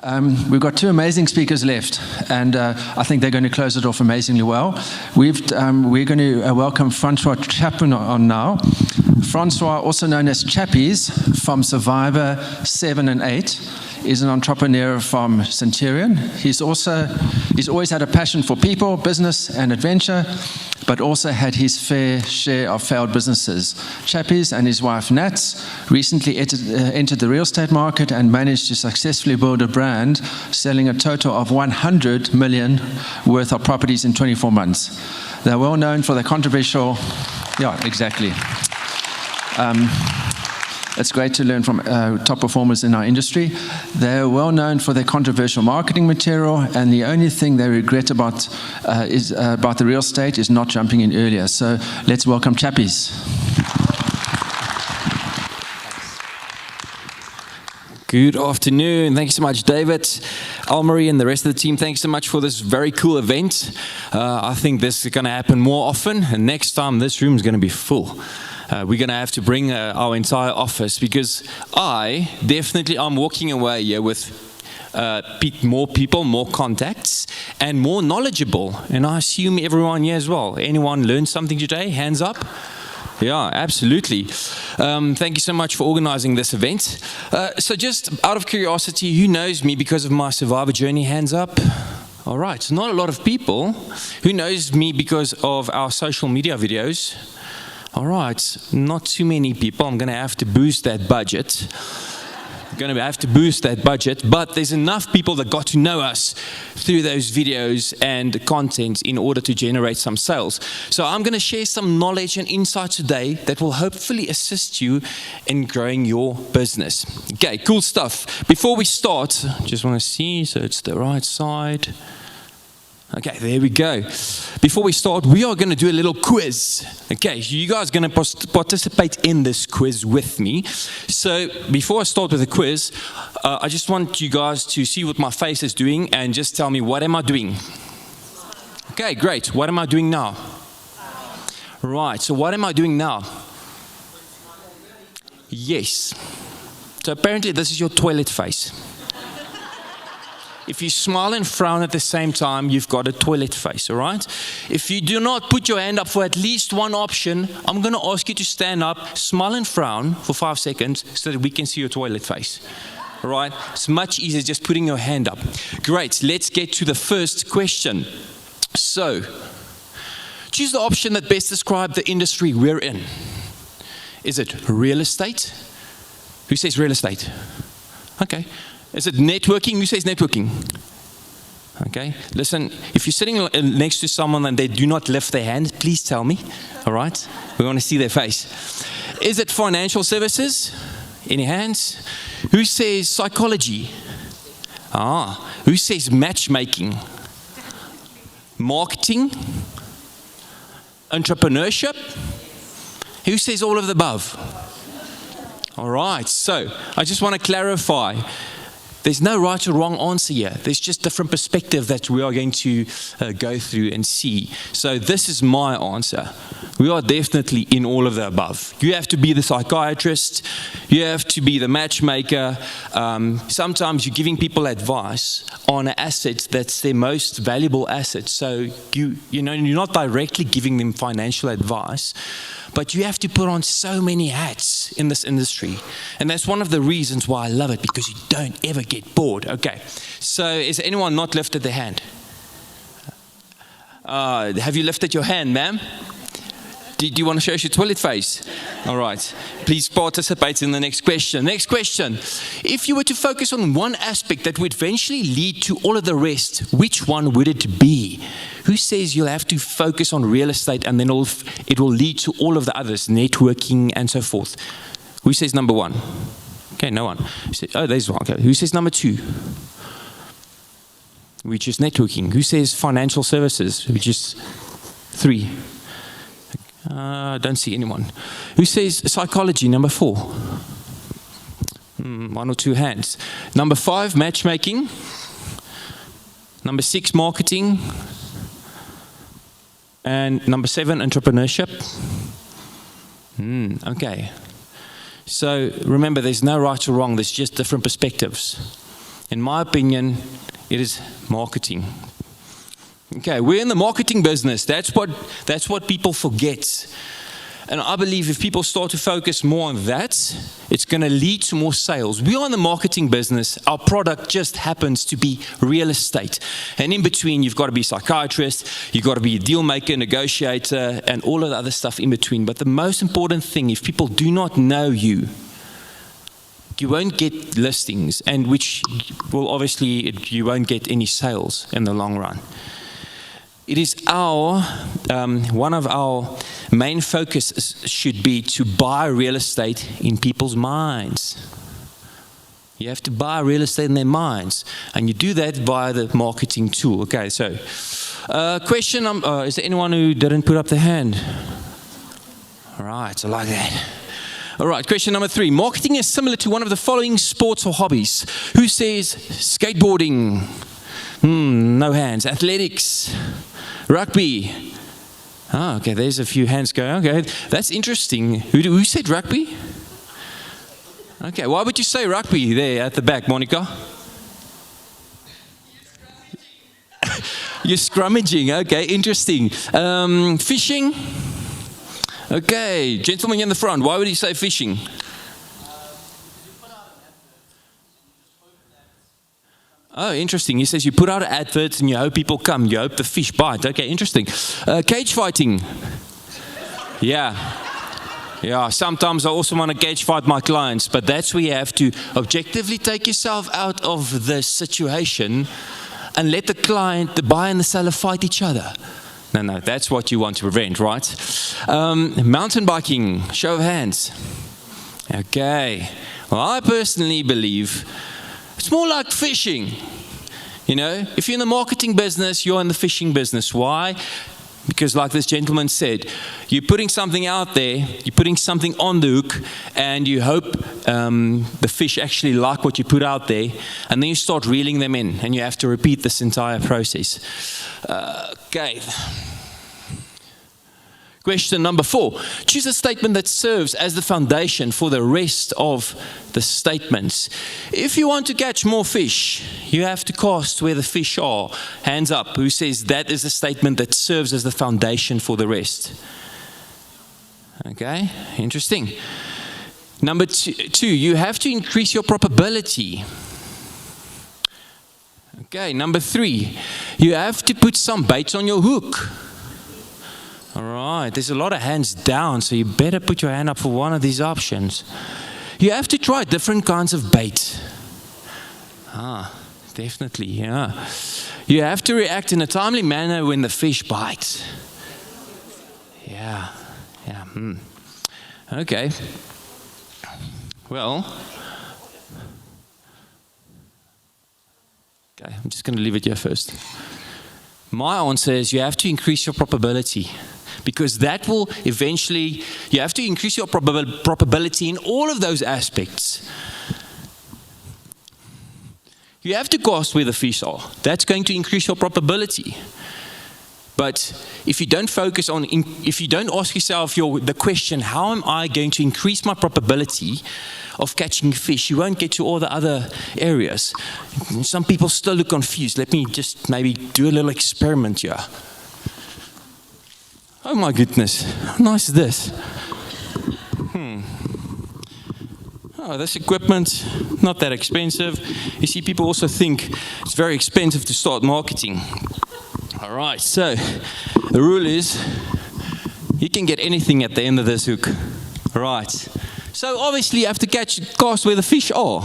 We've got two amazing speakers left, and I think they're going to close it off amazingly well. We're going to welcome Francois Chapman on now. Francois, also known as Chappies from Survivor 7 and 8, is an entrepreneur from Centurion. He's always had a passion for people, business, and adventure, but also had his fair share of failed businesses. Chappies and his wife Nats recently entered the real estate market and managed to successfully build a brand, selling a total of 100 million worth of properties in 24 months. They're well known for their controversial, exactly. It's great to learn from top performers in our industry. They're well known for their controversial marketing material, and the only thing they regret about the real estate is not jumping in earlier. So let's welcome Chappies. Good afternoon. Thank you so much, David, Almarie, and the rest of the team. Thanks so much for this very cool event. I think this is going to happen more often, and next time this room is going to be full. We're going to have to bring our entire office, because I'm walking away here with more people, more contacts, and more knowledgeable. And I assume everyone here as well. Anyone learned something today? Hands up. Yeah, absolutely. Thank you so much for organizing this event. So just out of curiosity, who knows me because of my Survivor journey? Hands up. All right, so not a lot of people. Who knows me because of our social media videos? All right, not too many people. I'm going to have to boost that budget. But there's enough people that got to know us through those videos and content in order to generate some sales. So I'm going to share some knowledge and insights today that will hopefully assist you in growing your business. Okay, cool stuff. Before we start, just want to see, so it's the right side. Okay, there we go. Before we start, we are going to do a little quiz. Okay, you guys are going to participate in this quiz with me. So before I start with the quiz, I just want you guys to see what my face is doing and just tell me, what am I doing? Okay, great. What am I doing now? Right, so what am I doing now? Yes. So apparently this is your toilet face. If you smile and frown at the same time, you've got a toilet face, all right? If you do not put your hand up for at least one option, I'm going to ask you to stand up, smile and frown for 5 seconds so that we can see your toilet face, all right? It's much easier just putting your hand up. Great, let's get to the first question. So, choose the option that best describes the industry we're in. Is it real estate? Who says real estate? Okay. Is it networking? Who says networking? Okay, listen, if you're sitting next to someone and they do not lift their hand, please tell me, all right? We want to see their face. Is it financial services? Any hands? Who says psychology? Who says matchmaking? Marketing? Entrepreneurship? Who says all of the above? All right, so I just want to clarify. There's no right or wrong answer here. There's just different perspective that we are going to go through and see. So this is my answer. We are definitely in all of the above. You have to be the psychiatrist. You have to be the matchmaker. Sometimes you're giving people advice on an asset that's their most valuable asset. So you're not directly giving them financial advice, but you have to put on so many hats in this industry. And that's one of the reasons why I love it, because you don't ever get bored. Okay, so is anyone not lifted their hand? Have you lifted your hand, ma'am? Do you want to show us your toilet face? All right. Please participate in the next question. Next question. If you were to focus on one aspect that would eventually lead to all of the rest, which one would it be? Who says you'll have to focus on real estate and then it will lead to all of the others, networking and so forth? Who says number one? Okay, no one. There's one. Okay. Who says number two? Which is networking. Who says financial services? Which is 3. Don't see anyone. Who says psychology? Number 4. 1 or 2 hands. Number 5, matchmaking. Number 6, marketing. And number 7, entrepreneurship. Okay. So remember, there's no right or wrong. There's just different perspectives. In my opinion, it is marketing. Okay, we're in the marketing business. That's what people forget. And I believe if people start to focus more on that, it's going to lead to more sales. We are in the marketing business. Our product just happens to be real estate. And in between, you've got to be a psychiatrist, you've got to be a deal maker, negotiator, and all of the other stuff in between. But the most important thing, if people do not know you, you won't get listings, and which will obviously, you won't get any sales in the long run. It is one of our main focuses should be to buy real estate in people's minds. You have to buy real estate in their minds, and you do that via the marketing tool. Okay, so question, is there anyone who didn't put up their hand? All right, I like that. All right, question number 3. Marketing is similar to one of the following sports or hobbies. Who says skateboarding? No hands. Athletics. Rugby. Oh, okay, there's a few hands going. Okay, that's interesting. Who said rugby? Okay, why would you say rugby there at the back, Monica? You're scrummaging. Okay, interesting. Fishing. Okay, gentleman in the front, why would you say fishing? Oh, interesting. He says you put out adverts and you hope people come. You hope the fish bite. Okay, interesting. Cage fighting. Yeah. Yeah, sometimes I also want to cage fight my clients, but that's where you have to objectively take yourself out of the situation and let the client, the buyer and the seller fight each other. No, that's what you want to prevent, right? Mountain biking, show of hands. Okay. Well, I personally believe it's more like fishing. You know, if you're in the marketing business, you're in the fishing business. Why? Because like this gentleman said, you're putting something out there, you're putting something on the hook, and you hope the fish actually like what you put out there, and then you start reeling them in, and you have to repeat this entire process. Okay. Question number 4. Choose a statement that serves as the foundation for the rest of the statements. If you want to catch more fish, you have to cast where the fish are. Hands up. Who says that is a statement that serves as the foundation for the rest? Okay, interesting. Number 2, you have to increase your probability. Okay, number 3, you have to put some bait on your hook. All right, there's a lot of hands down, so you better put your hand up for one of these options. You have to try different kinds of bait. Definitely, yeah. You have to react in a timely manner when the fish bites. Yeah. Okay. Well, okay, I'm just going to leave it here first. My answer is you have to increase your probability, because that will eventually, you have to increase your probability in all of those aspects. You have to cast where the fish are. That's going to increase your probability. But if you don't focus on, if you don't ask yourself the question, how am I going to increase my probability of catching fish, you won't get to all the other areas. Some people still look confused. Let me just maybe do a little experiment here. Oh my goodness, how nice is this? Oh, this equipment, not that expensive. You see, people also think it's very expensive to start marketing. All right, so the rule is you can get anything at the end of this hook. All right. So obviously you have to cast where the fish are.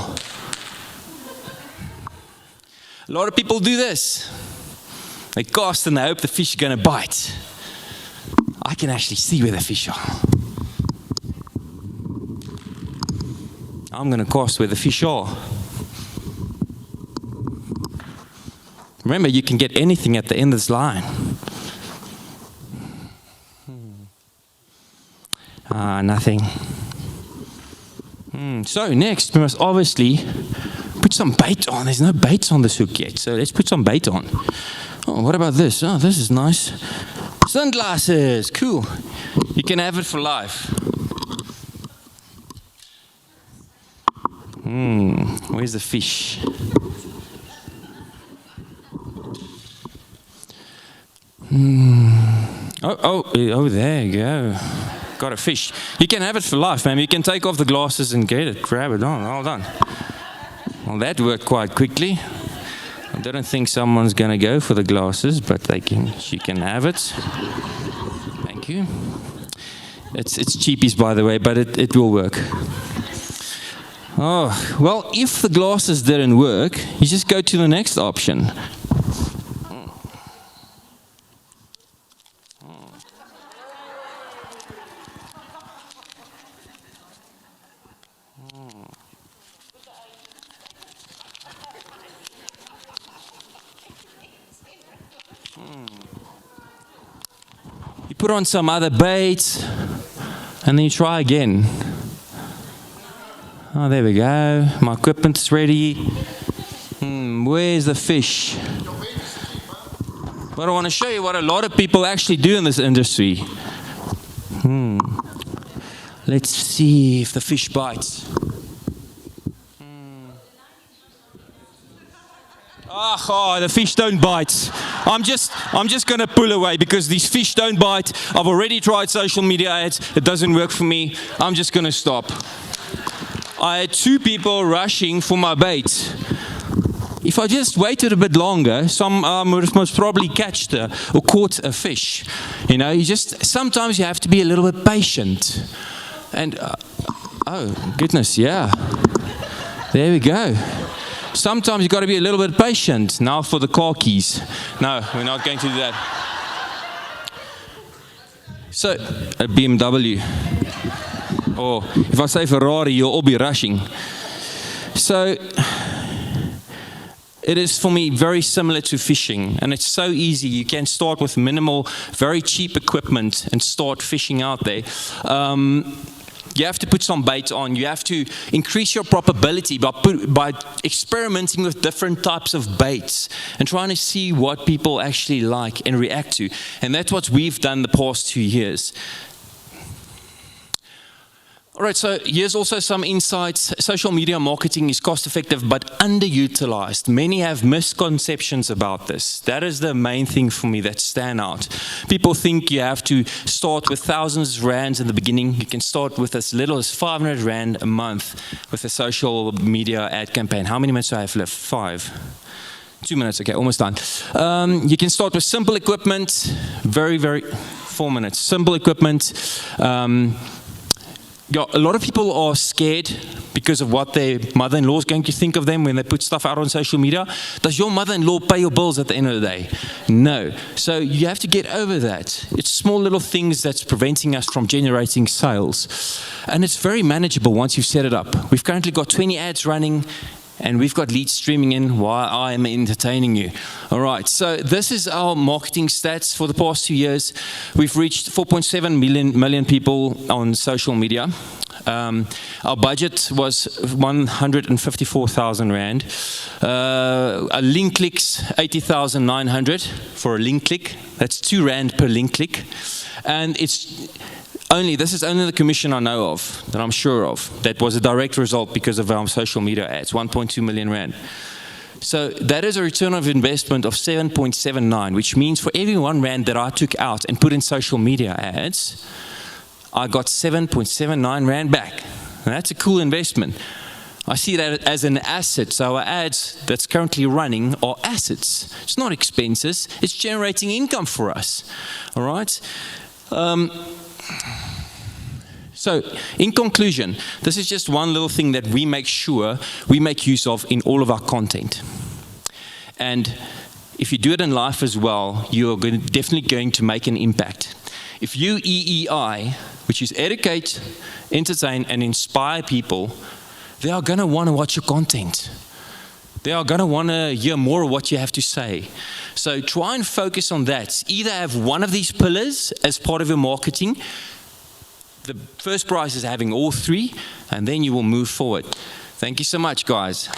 A lot of people do this. They cast and they hope the fish is going to bite. I can actually see where the fish are. I'm going to cast where the fish are. Remember, you can get anything at the end of this line. Nothing. So next, we must obviously put some bait on. There's no bait on this hook yet, so let's put some bait on. Oh, what about this? Oh, this is nice. Sunglasses, cool. You can have it for life. Where's the fish? Oh, there you go. Got a fish. You can have it for life, man. You can take off the glasses and get it, grab it. Oh, well done. Well, that worked quite quickly. I don't think someone's going to go for the glasses, but she can have it. Thank you. It's cheapies, by the way, but it will work. Oh, well, if the glasses didn't work, you just go to the next option. You put on some other bait, and then you try again. Oh, there we go. My equipment's ready. Where's the fish? But I want to show you what a lot of people actually do in this industry. Let's see if the fish bites. Oh, the fish don't bite. I'm just going to pull away because these fish don't bite. I've already tried social media ads. It doesn't work for me. I'm just going to stop. I had 2 people rushing for my bait. If I just waited a bit longer, some would most probably caught a fish. You know, sometimes you have to be a little bit patient. And, oh, goodness, yeah. There we go. Sometimes you've got to be a little bit patient. Now for the car keys. No, we're not going to do that. So, a BMW. Or if I say Ferrari, you'll all be rushing. So, it is for me very similar to fishing. And it's so easy. You can start with minimal, very cheap equipment and start fishing out there. You have to put some bait on. You have to increase your probability by experimenting with different types of baits and trying to see what people actually like and react to. And that's what we've done the past 2 years. All right, so here's also some insights. Social media marketing is cost-effective but underutilized. Many have misconceptions about this. That is the main thing for me that stand out. People think you have to start with thousands of rands in the beginning. You can start with as little as 500 rand a month with a social media ad campaign. How many minutes do I have left? 5. 2 minutes, okay, almost done. You can start with simple equipment. 4 minutes. Simple equipment. A lot of people are scared because of what their mother-in-law is going to think of them when they put stuff out on social media. Does your mother-in-law pay your bills at the end of the day? No. So you have to get over that. It's small little things that's preventing us from generating sales. And it's very manageable once you've set it up. We've currently got 20 ads running, and we've got leads streaming in while I am entertaining you. All right, so this is our marketing stats for the past 2 years. We've reached 4.7 million people on social media. Our budget was 154,000 Rand. A link clicks, 80,900 for a link click. That's 2 Rand per link click. And this is only the commission I know of, that I'm sure of. That was a direct result because of our social media ads, 1.2 million Rand. So that is a return of investment of 7.79, which means for every 1 Rand that I took out and put in social media ads, I got 7.79 Rand back. And that's a cool investment. I see that as an asset. So our ads that's currently running are assets. It's not expenses. It's generating income for us. All right? So, in conclusion, this is just one little thing that we make sure we make use of in all of our content. And if you do it in life as well, you're definitely going to make an impact. If you EEI, which is educate, entertain, and inspire people, they are going to want to watch your content. They are going to want to hear more of what you have to say. So try and focus on that. Either have one of these pillars as part of your marketing. The first prize is having all 3, and then you will move forward. Thank you so much, guys.